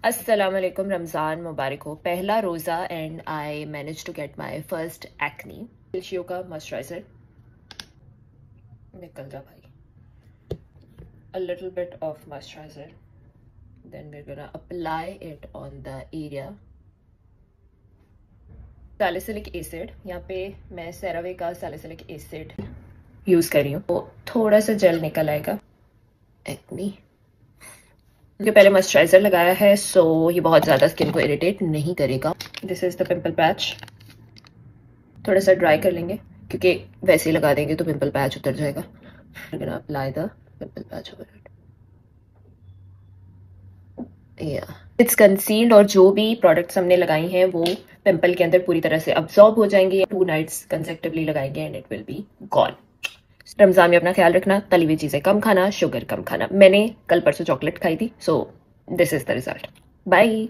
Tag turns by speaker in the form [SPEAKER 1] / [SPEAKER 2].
[SPEAKER 1] Assalamualaikum, Ramzan मुबारक हो। पहला रोज़ा and I manage to get my first acne. शियो का मॉइस्चराइजर निकल जा भाई। A little bit of moisturizer, then we're gonna apply it on the area. Salicylic acid, यहाँ पे मैं सेरावे का सैलिसिलिक एसिड यूज कर रही हूँ, तो थोड़ा सा जेल निकल आएगा। एक्नी क्योंकि पहले मॉइस्चराइजर लगाया है, सो ये बहुत ज्यादा स्किन को इरिटेट नहीं करेगा। This is the pimple patch. थोड़ा सा ड्राई कर लेंगे क्योंकि वैसे ही लगा देंगे तो पिंपल पैच उतर जाएगा। Apply the pimple patch over it. It's concealed, और जो भी प्रोडक्ट्स हमने लगाई हैं वो पिंपल के अंदर पूरी तरह से अब्सॉर्ब हो जाएंगे। 2 नाइट्स कंसेक्टिवली लगाएंगे and it will be gone. Ramzan में अपना ख्याल रखना, तली हुई चीजें कम खाना, शुगर कम खाना। मैंने कल परसों चॉकलेट खाई थी, so this is the result. Bye.